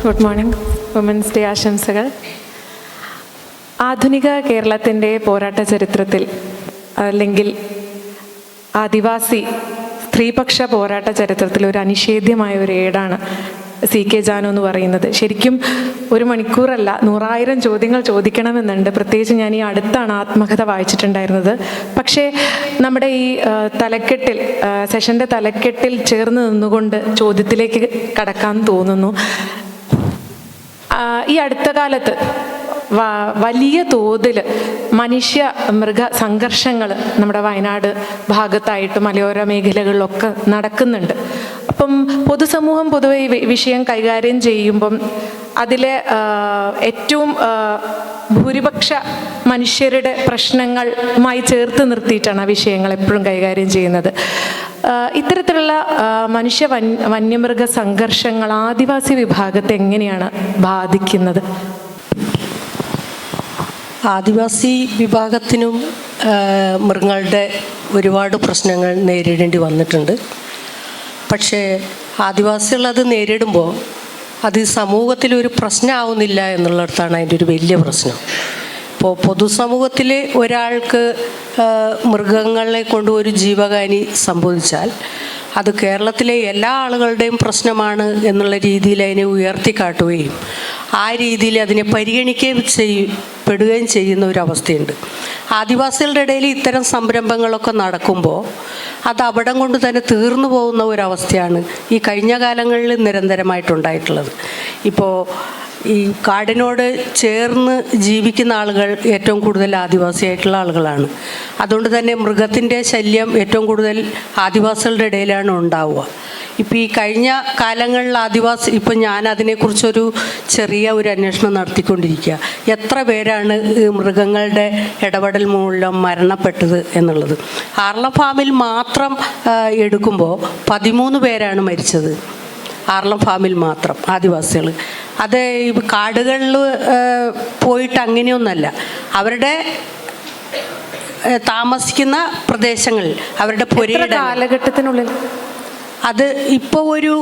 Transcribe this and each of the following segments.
Good morning. Women's day ആശംസകൾ. ആധുനിക കേരളത്തിൻ്റെ പോരാട്ട ചരിത്രത്തിൽ അല്ലെങ്കിൽ ആദിവാസി സ്ത്രീപക്ഷ പോരാട്ട ചരിത്രത്തിൽ ഒരു അനിഷേധ്യമായ ഒരു ഏടാണ് CK ജാനു എന്ന് പറയുന്നത്. ശരിക്കും 1 മണിക്കൂറല്ല 100,000 ചോദ്യങ്ങൾ ചോദിക്കണമെന്നുണ്ട്. പ്രത്യേകിച്ച് ഞാൻ ഈ അടുത്താണ് ആത്മകഥ വായിച്ചിട്ടുണ്ടായിരുന്നത്. പക്ഷേ നമ്മുടെ ഈ തലക്കെട്ടിൽ സെഷൻ്റെ തലക്കെട്ടിൽ ചേർന്ന് നിന്നുകൊണ്ട് ചോദ്യത്തിലേക്ക് കടക്കാൻ തോന്നുന്നു. ഈ അടുത്ത കാലത്ത് വലിയ തോതിൽ മനുഷ്യ മൃഗ സംഘർഷങ്ങൾ നമ്മുടെ വയനാട് ഭാഗത്തായിട്ട് മലയോര മേഖലകളിലൊക്കെ നടക്കുന്നുണ്ട്. അപ്പം പൊതുസമൂഹം പൊതുവെ ഈ വിഷയം കൈകാര്യം ചെയ്യുമ്പം അതിലെ ഏറ്റവും ഭൂരിപക്ഷ മനുഷ്യരുടെ പ്രശ്നങ്ങളുമായി ചേർത്ത് നിർത്തിയിട്ടാണ് ആ വിഷയങ്ങൾ എപ്പോഴും കൈകാര്യം ചെയ്യുന്നത്. ഇത്തരത്തിലുള്ള വന്യമൃഗ സംഘർഷങ്ങൾ ആദിവാസി വിഭാഗത്തെ എങ്ങനെയാണ് ബാധിക്കുന്നത്? ആദിവാസി വിഭാഗത്തിനും മൃഗങ്ങളുടെ ഒരുപാട് പ്രശ്നങ്ങൾ നേരിടേണ്ടി വന്നിട്ടുണ്ട്. പക്ഷേ ആദിവാസികൾ അത് നേരിടുമ്പോൾ അത് സമൂഹത്തിലൊരു പ്രശ്നമാവുന്നില്ല എന്നുള്ളിടത്താണ് അതിൻ്റെ ഒരു വലിയ പ്രശ്നം. ഇപ്പോൾ പൊതുസമൂഹത്തിൽ ഒരാൾക്ക് മൃഗങ്ങളെ കൊണ്ട് ഒരു ജീവഹാനി സംഭവിച്ചാൽ അത് കേരളത്തിലെ എല്ലാ ആളുകളുടെയും പ്രശ്നമാണ് എന്നുള്ള രീതിയിൽ അതിനെ ഉയർത്തിക്കാട്ടുകയും ആ രീതിയിൽ അതിനെ പരിഗണിക്കപ്പെടുകയും ചെയ്യുന്ന ഒരവസ്ഥയുണ്ട്. ആദിവാസികളുടെ ഇടയിൽ ഇത്തരം സംരംഭങ്ങളൊക്കെ നടക്കുമ്പോൾ അത് അവിടം കൊണ്ട് തന്നെ തീർന്നു പോകുന്ന ഒരവസ്ഥയാണ് ഈ കഴിഞ്ഞ കാലങ്ങളിൽ നിരന്തരമായിട്ടുണ്ടായിട്ടുള്ളത്. ഇപ്പോൾ ഈ കാടിനോട് ചേർന്ന് ജീവിക്കുന്ന ആളുകൾ ഏറ്റവും കൂടുതൽ ആദിവാസിയായിട്ടുള്ള ആളുകളാണ്. അതുകൊണ്ട് തന്നെ മൃഗത്തിൻ്റെ ശല്യം ഏറ്റവും കൂടുതൽ ആദിവാസികളുടെ ഇടയിലാണ് ഉണ്ടാവുക. ഇപ്പം ഈ കഴിഞ്ഞ കാലങ്ങളിൽ ഇപ്പം ഞാൻ അതിനെക്കുറിച്ചൊരു ചെറിയ ഒരു അന്വേഷണം നടത്തിക്കൊണ്ടിരിക്കുക. എത്ര പേരാണ് മൃഗങ്ങളുടെ ഇടപെടൽ മൂലം മരണപ്പെട്ടത് എന്നുള്ളത്. ആർളം ഫാമിൽ മാത്രം എടുക്കുമ്പോൾ 13 പേരാണ് മരിച്ചത്. ആർളം ഫാമിൽ മാത്രം ആദിവാസികൾ. അത് കാടുകളിൽ പോയിട്ട് അങ്ങനെയൊന്നല്ല, അവരുടെ താമസിക്കുന്ന പ്രദേശങ്ങളിൽ അവരുടെ പുരയുടെ കാലഘട്ടത്തിനുള്ളിൽ അത് ഇപ്പോൾ ഒരു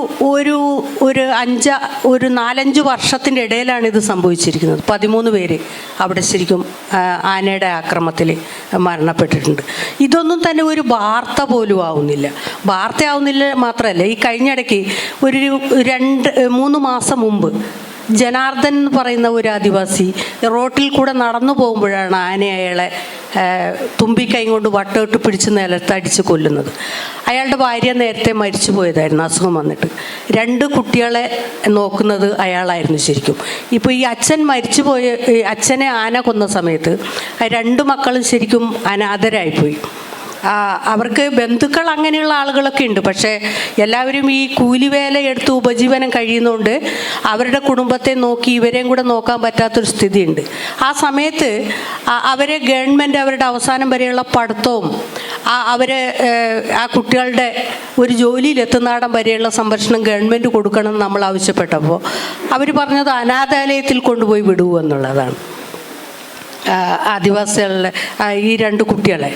4-5 വർഷത്തിൻ്റെ ഇടയിലാണ് ഇത് സംഭവിച്ചിരിക്കുന്നത്. 13 പേര് അവിടെ ശരിക്കും ആനയുടെ ആക്രമണത്തിൽ മരണപ്പെട്ടിട്ടുണ്ട്. ഇതൊന്നും തന്നെ ഒരു വാർത്ത പോലും ആവുന്നില്ല. വാർത്തയാവുന്നില്ല മാത്രമല്ല, ഈ കഴിഞ്ഞിടയ്ക്ക് ഒരു 2-3 മാസം മുമ്പ് ജനാർദ്ദൻ എന്ന് പറയുന്ന ഒരു ആദിവാസി റോട്ടിൽ കൂടെ നടന്നു പോകുമ്പോഴാണ് ആന അയാളെ തുമ്പിക്കൈ കൊണ്ട് വട്ടമിട്ട് പിടിച്ച് നിലത്തടിച്ച് കൊല്ലുന്നത്. അയാളുടെ ഭാര്യ നേരത്തെ മരിച്ചു പോയതായിരുന്നു, അസുഖം വന്നിട്ട്. 2 കുട്ടികളെ നോക്കുന്നത് അയാളായിരുന്നു ശരിക്കും. ഇപ്പോൾ ഈ അച്ഛൻ മരിച്ചു പോയ അച്ഛനെ ആന കൊന്ന സമയത്ത് 2 മക്കളും ശരിക്കും അനാഥരായിപ്പോയി. അവർക്ക് ബന്ധുക്കൾ അങ്ങനെയുള്ള ആളുകളൊക്കെ ഉണ്ട്. പക്ഷേ എല്ലാവരും ഈ കൂലിവേല എടുത്ത് ഉപജീവനം കഴിയുന്നതുകൊണ്ട് അവരുടെ കുടുംബത്തെ നോക്കി ഇവരെയും കൂടെ നോക്കാൻ പറ്റാത്തൊരു സ്ഥിതിയുണ്ട്. ആ സമയത്ത് അവരെ ഗവൺമെൻറ് അവരുടെ അവസാനം വരെയുള്ള പഠിത്തവും ആ കുട്ടികളുടെ ഒരു ജോലിയിലെത്തുന്നിടം വരെയുള്ള സംരക്ഷണം ഗവൺമെൻറ് കൊടുക്കണം എന്ന് നമ്മൾ ആവശ്യപ്പെട്ടപ്പോൾ അവർ പറഞ്ഞത് അനാഥാലയത്തിൽ കൊണ്ടുപോയി വിടൂ എന്നുള്ളതാണ്. ആദിവാസികളുടെ ഈ 2 കുട്ടികളെ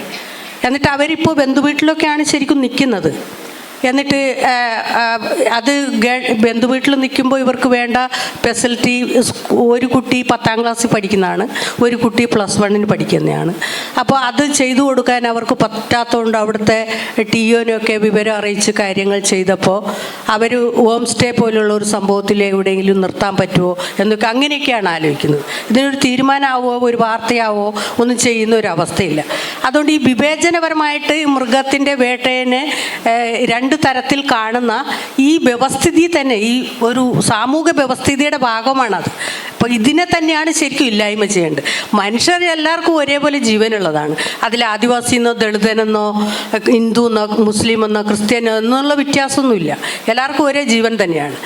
എന്നിട്ട് അവരിപ്പോൾ ബന്ധുവീട്ടിലൊക്കെയാണ് ശരിക്കും നിൽക്കുന്നത്. എന്നിട്ട് അത് ബന്ധുവീട്ടിൽ നിൽക്കുമ്പോൾ ഇവർക്ക് വേണ്ട ഫെസിലിറ്റി, ഒരു കുട്ടി 10ാം ക്ലാസ്സിൽ പഠിക്കുന്നതാണ്, ഒരു കുട്ടി +1 പഠിക്കുന്നതാണ്. അപ്പോൾ അത് ചെയ്തു കൊടുക്കാൻ അവർക്ക് പറ്റാത്തതുകൊണ്ട് അവിടുത്തെ TOനൊക്കെ വിവരം അറിയിച്ച് കാര്യങ്ങൾ ചെയ്തപ്പോൾ അവർ ഹോം സ്റ്റേ പോലുള്ള ഒരു സംഭവത്തിൽ എവിടെയെങ്കിലും നിർത്താൻ പറ്റുമോ എന്നൊക്കെ അങ്ങനെയൊക്കെയാണ് ആലോചിക്കുന്നത്. ഇതിനൊരു തീരുമാനമാവോ ഒരു വാർത്തയാവോ ഒന്നും ചെയ്യുന്ന ഒരു അവസ്ഥയില്ല. അതുകൊണ്ട് ഈ വിവേചനപരമായിട്ട് മൃഗത്തിൻ്റെ വേട്ടയെ 2 തരത്തിൽ കാണുന്ന ഈ വ്യവസ്ഥിതി തന്നെ ഈ ഒരു സാമൂഹിക വ്യവസ്ഥിതിയുടെ ഭാഗമാണത്. അപ്പോൾ ഇതിനെ തന്നെയാണ് ശരിക്കും ഇല്ലായ്മ ചെയ്യേണ്ടത്. മനുഷ്യർ എല്ലാവർക്കും ഒരേപോലെ ജീവനുള്ളതാണ്. അതിൽ ആദിവാസിയെന്നോ ദളിതനെന്നോ ഹിന്ദുവെന്നോ മുസ്ലിമെന്നോ ക്രിസ്ത്യനോ എന്നുള്ള വ്യത്യാസമൊന്നുമില്ല. എല്ലാവർക്കും ഒരേ ജീവൻ തന്നെയാണ്.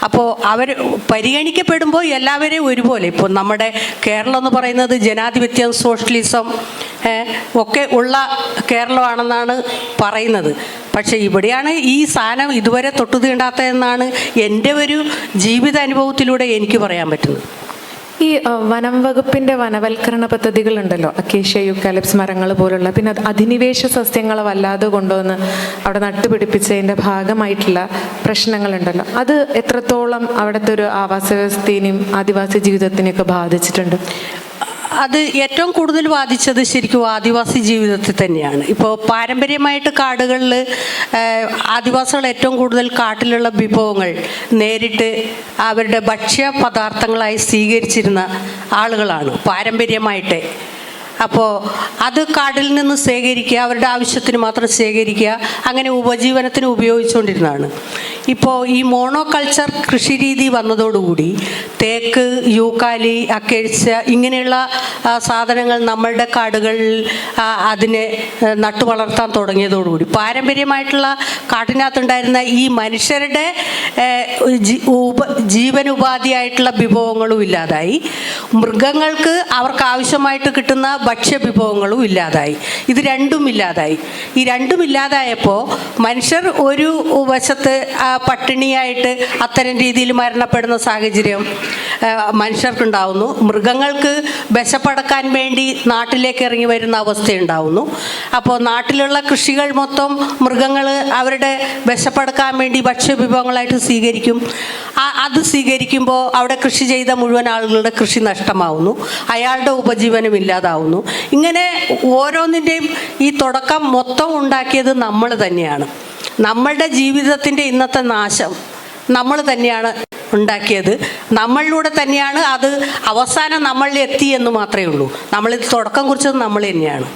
അപ്പോൾ അവർ പരിഗണിക്കപ്പെടുമ്പോൾ എല്ലാവരെയും ഒരുപോലെ. ഇപ്പോൾ നമ്മുടെ കേരളം എന്ന് പറയുന്നത് ജനാധിപത്യം, സോഷ്യലിസം ഒക്കെ ഉള്ള കേരളമാണെന്നാണ് പറയുന്നത്. പക്ഷേ ഇവിടെയാണ് ഈ സാധനം ഇതുവരെ തൊട്ടു തീണ്ടാത്തതെന്നാണ് എൻ്റെ ഒരു ജീവിതാനുഭവത്തിലൂടെ എനിക്ക് പറയാൻ പറ്റുന്നത്. ഈ വനം വകുപ്പിൻ്റെ വനവൽക്കരണ പദ്ധതികളുണ്ടല്ലോ, അക്കേഷ്യ, യൂക്കാലിപ്സ് മരങ്ങൾ പോലുള്ള, പിന്നെ അധിനിവേശ സസ്യങ്ങളെ വല്ലാതെ കൊണ്ടുവന്ന് അവിടെ നട്ടുപിടിപ്പിച്ചതിൻ്റെ ഭാഗമായിട്ടുള്ള പ്രശ്നങ്ങളുണ്ടല്ലോ, അത് എത്രത്തോളം അവിടുത്തെ ഒരു ആവാസ വ്യവസ്ഥയെയും ആദിവാസി ജീവിതത്തിനെയൊക്കെ ബാധിച്ചിട്ടുണ്ട്? അത് ഏറ്റവും കൂടുതൽ ബാധിച്ചത് ശരിക്കും ആദിവാസി ജീവിതത്തിൽ തന്നെയാണ്. ഇപ്പോൾ പാരമ്പര്യമായിട്ട് കാടുകളിൽ ആദിവാസികൾ ഏറ്റവും കൂടുതൽ കാട്ടിലുള്ള വിഭവങ്ങൾ നേരിട്ട് അവരുടെ ഭക്ഷ്യ പദാർത്ഥങ്ങളായി സ്വീകരിച്ചിരുന്ന ആളുകളാണ് പാരമ്പര്യമായിട്ട്. അപ്പോൾ അത് കാട്ടിൽ നിന്ന് ശേഖരിക്കുക, അവരുടെ ആവശ്യത്തിന് മാത്രം ശേഖരിക്കുക, അങ്ങനെ ഉപജീവനത്തിന് ഉപയോഗിച്ചുകൊണ്ടിരുന്നതാണ്. ഇപ്പോൾ ഈ മോണോകൾച്ചർ കൃഷി രീതി വന്നതോടുകൂടി തേക്ക്, യൂക്കാലി, അക്കേഷ്യ ഇങ്ങനെയുള്ള സാധനങ്ങൾ നമ്മളുടെ കാടുകളിൽ അതിനെ നട്ടു വളർത്താൻ തുടങ്ങിയതോടുകൂടി പാരമ്പര്യമായിട്ടുള്ള കാട്ടിനകത്തുണ്ടായിരുന്ന ഈ മനുഷ്യരുടെ ജീവനുപാധിയായിട്ടുള്ള വിഭവങ്ങളും ഇല്ലാതായി. മൃഗങ്ങൾക്ക് അവർക്ക് ആവശ്യമായിട്ട് കിട്ടുന്ന ഭക്ഷ്യവിഭവങ്ങളും ഇല്ലാതായി. ഇത് രണ്ടും ഇല്ലാതായി. ഈ രണ്ടും ഇല്ലാതായപ്പോൾ മനുഷ്യർ ഒരു വശത്ത് പട്ടിണിയായിട്ട് അത്തരം രീതിയിൽ മരണപ്പെടുന്ന സാഹചര്യം മനുഷ്യർക്കുണ്ടാവുന്നു. മൃഗങ്ങൾക്ക് വിശപ്പടക്കാൻ വേണ്ടി നാട്ടിലേക്ക് ഇറങ്ങി വരുന്ന അവസ്ഥയുണ്ടാവുന്നു. അപ്പോൾ നാട്ടിലുള്ള കൃഷികൾ മൊത്തം മൃഗങ്ങൾ അവരുടെ വിശപ്പടക്കാൻ വേണ്ടി ഭക്ഷ്യവിഭവങ്ങളായിട്ട് സ്വീകരിക്കും. അത് സ്വീകരിക്കുമ്പോൾ അവിടെ കൃഷി ചെയ്ത മുഴുവൻ ആളുകളുടെ കൃഷി നഷ്ടമാവുന്നു, അയാളുടെ ഉപജീവനം ഇല്ലാതാവുന്നു. ഇങ്ങനെ ഓരോന്നിൻ്റെയും ഈ തുടക്കം മൊത്തം ഉണ്ടാക്കിയത് നമ്മൾ തന്നെയാണ്. നമ്മളുടെ ജീവിതത്തിൻ്റെ ഇന്നത്തെ നാശം നമ്മൾ തന്നെയാണ് ഉണ്ടാക്കിയത്. നമ്മളിലൂടെ തന്നെയാണ് അത് അവസാനം നമ്മളിൽ എത്തി എന്ന് മാത്രമേ ഉള്ളൂ. നമ്മളിത് തുടക്കം കുറിച്ചത് നമ്മൾ തന്നെയാണ്.